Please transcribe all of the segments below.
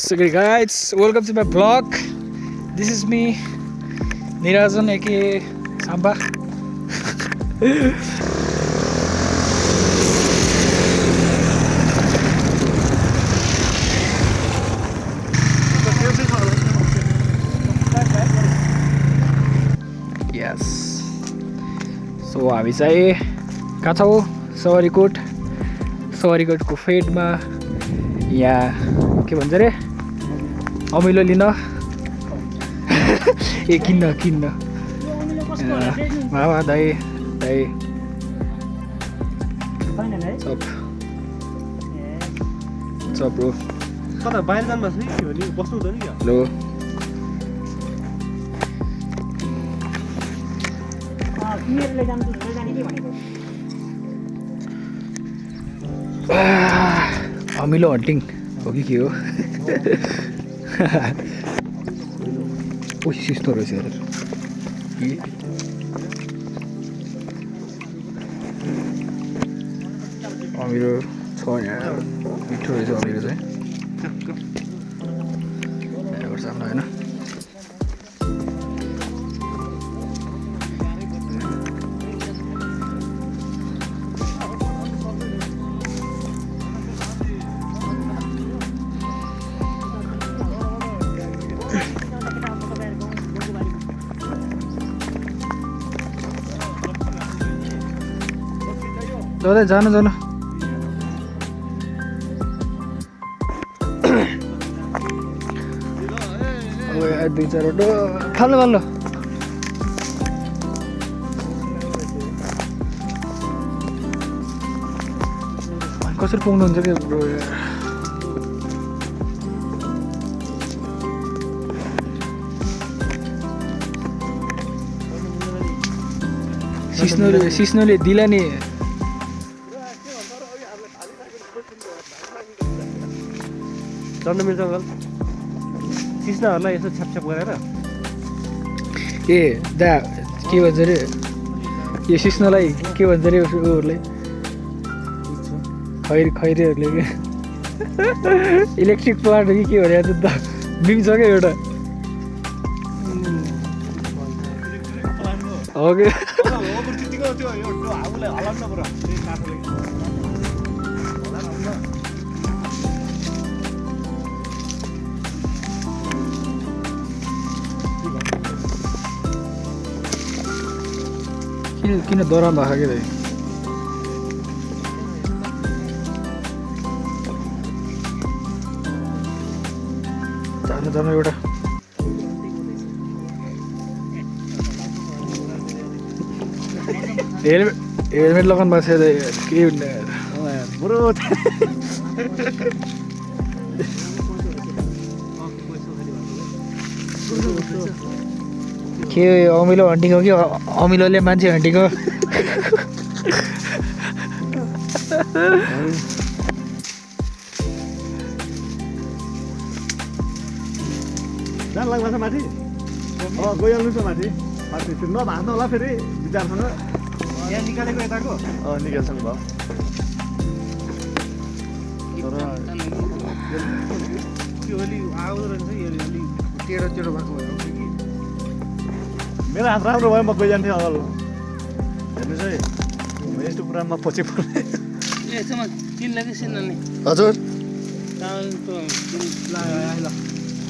So guys, welcome to my vlog. This is me, Nirajan aka Samba. Yes. So हामी चाहिँ कहाँ छौँ? सवारीकोटको फेडमा यहाँ के भन्छ रे अमिलो लिन ए किन्न मामा दाइ चप ब्रो कता बाहिर जानु भएको छ कि बस्नु हुँदैन क्या लो अमिलो हन्टिङ हो कि के हो ओ सिस्तो रहेछ यार अमिलो छ यहाँ मिठो रहेछ अमिलो चाहिँ यहाँबाट सामना होइन दादा जानु अब दुई चारवटा फाल्नु कसरी पुग्नुहुन्छ कि ब्रो सिस्नोले दिला नि चढ्न मिल्छ अङ्कल सिस्नाहरूलाई यसो छ्यापछ्याप गरेर ए दा के भन्छ अरे यो सिस्नोलाई के भन्छ अरे उहरूलाई खैरेहरूले के इलेक्ट्रिक प्लान्ट हो कि के भने त बिम छ क्या एउटा हो कि किन दराम भएको कि दाइ जानु एउटा हेलमेट लगाउनु भएको छ के हुने बरु के अमिलो हन्टिङ हो कि अमिलोले मान्छे हन्टिङ हो जान लाग्छ माथि गइहाल्नु छ माथि नभाग्नु होला फेरि विचारसँग यहाँ निकालेको यताको निकाल्छन् भयो त्यो अलि आउँदो रहेछ अलि टेढो भएको भयो मेरो हात राम्रो भयो म गइजान्थेँ अगल हेर्नुहोस् है म यस्तो कुरामा पछि पर्ने हजुर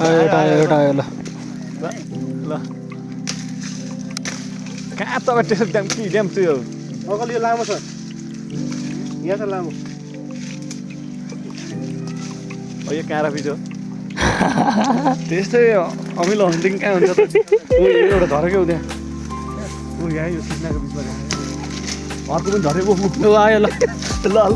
एउटा आयो ल कहाँ तपाईँ त्यसो ड्याम कि ड्याम त्यो अगाडि यो लामो छ यहाँ छ लामो यो कहाँ राखिन्छ त्यस्तै अमिलो हन्टिङ कहाँ हुन्छ त एउटा झरेको हो त्यहाँ यहाँ यो सिस्नाको बिचमा अर्को पनि झरेको आयो ल ल ल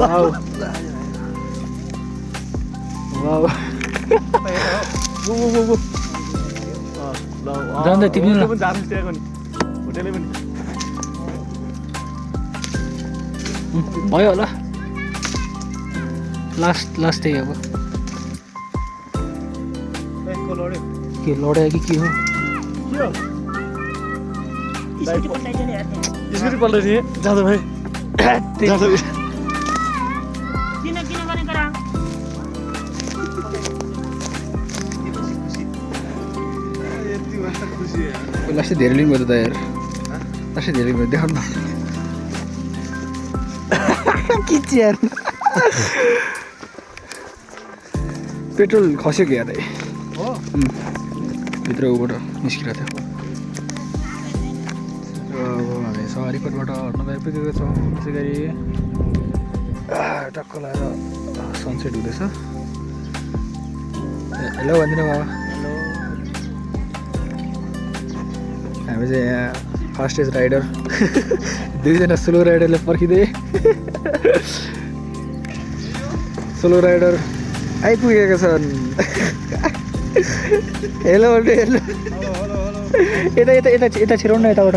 जाँदै तिमी पनि जानुहोस् त्यहाँको नि होटेलै पनि भयो होला लास्ट त्यही अब के लड्यो कि के हो स्कुटी पल्ट थिएँ जाँदा भाइ खुसी लास्टै धेरै लिनुभयो त यार लास्टै धेरै लिनुभयो देखाउनु न किच यार पेट्रोल खस्यो कि यार हो भित्र उबाट निस्किरहेको थियो अब हामी सवारीकोटबाट हट्न गइपुगेको छौँ त्यसै गरी टक्क लगाएर सनसेट हुँदैछ हेलो भनिदिनु बाबा हामी चाहिँ यहाँ फर्स्ट एज राइडर दुईजना स्लो राइडरले पर्खिँदै स्लो राइडर आइपुगेका छन् हेलो हेलो यता यता यता यता छिराउनु न यताबाट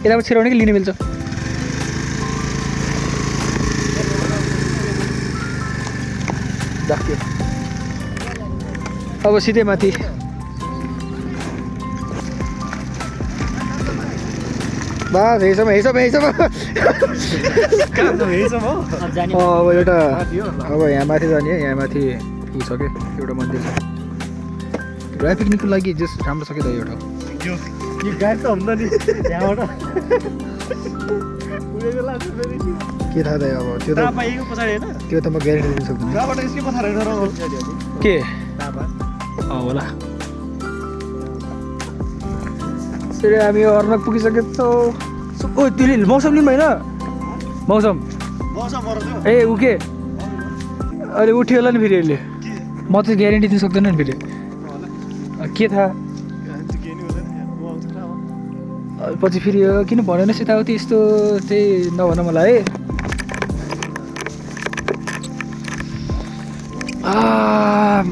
यताबाट छिराउने कि लिनु मिल्छ राख्यो अब सिधै माथि बस हेसम्म अब एउटा अब यहाँ माथि जाने है यहाँ माथि उयो छ क्या एउटा मन्दिर छ ड्राई पिकनिकको लागि जस राम्रो छ कि त एउटा यो गाडी त हुँदैन नि यहाँबाट के थाहा त अब त्यो त त्यो त म ग्यारेन्टी दिन सक्दिनँ के होला त्यसरी हामी अर्नक पुगिसकेको छौँ ओ त्यसले मौसम लिनु भएन मौसम ए ऊ के अहिले उठ्यो होला नि फेरि अहिले म चाहिँ ग्यारेन्टी दिन सक्दैन नि फेरि के थाहा पछि फेरि किन भनेन यताउति यस्तो चाहिँ नभन मलाई है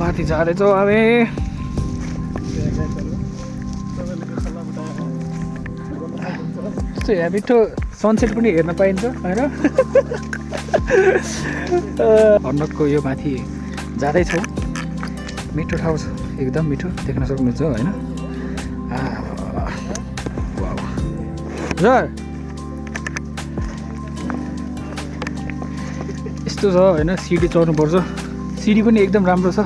माथि जाँदैछौँ हामी यस्तो यहाँ मिठो सनसेट पनि हेर्न पाइन्छ होइन अर्नकको यो माथि जाँदैछौँ मिठो ठाउँ छ एकदम मिठो देख्न सक्नुहुन्छ होइन यस्तो छ होइन सिडी चढ्नुपर्छ सिडी पनि एकदम राम्रो छ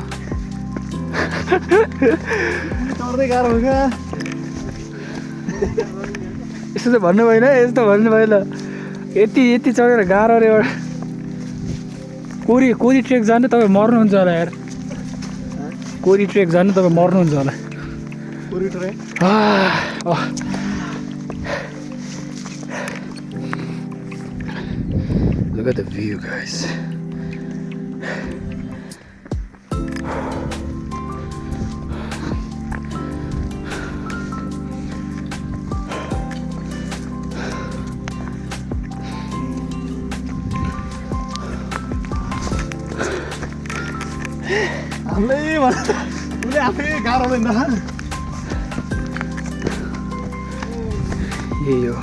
चढ्दै गाह्रो हुन्छ यस्तो चाहिँ भन्नु भएन यस्तो भन्नु भएन यति यति चढेर गाह्रो अरे एउटा कोरी ट्रेक जानु तपाईँ मर्नुहुन्छ होला यार कोरी ट्रेक जानु तपाईँ मर्नुहुन्छ होला Look at the view, guys. उसले आफै गाह्रो हुँदैन यही हो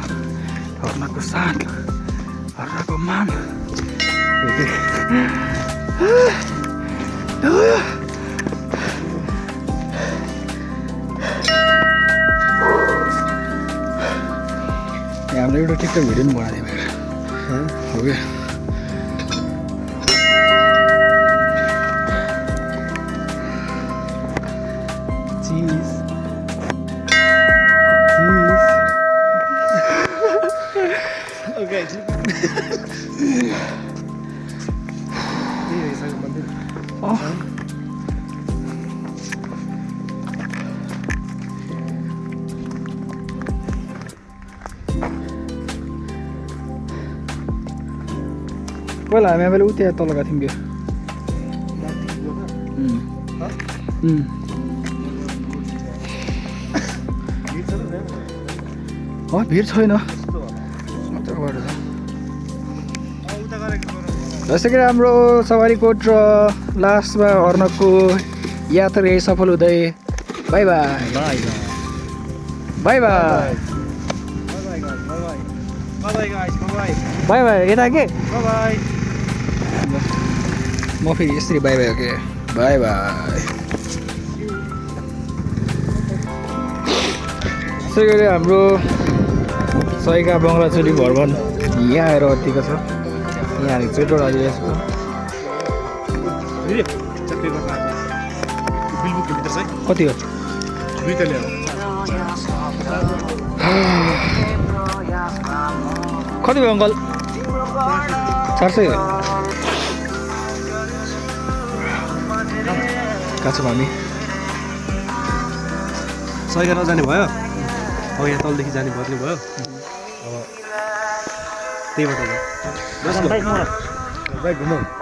अर्नकको सान अर्नकको मान हाम्रो एउटा टिकटक भिडियो पनि बनाइदियो मेरो हो क्या पहिला हामी आफैले उता तल गएको थियौँ क्या भिड छैन मजाबाट छ जस्तै कि हाम्रो सवारीकोट र लास्टमा अर्नकको यात्रा यही सफल हुँदै by by by by by by यता के म फेरि यसरी बाई बाई हो कि बाई बाई त्यसै गरी हाम्रो सयका बङ्गलाचोरी भ्रमण यहाँ आएर अत्तिको छ यहाँ हामी पेट्रोल हालिरहेको कति हो कति भयो अङ्कल 400 कहाँ छौँ हामी सहीका नजाने भयो अब यहाँ तलदेखि जाने पर्ने भयो अब त्यहीबाट बाइक घुमाउ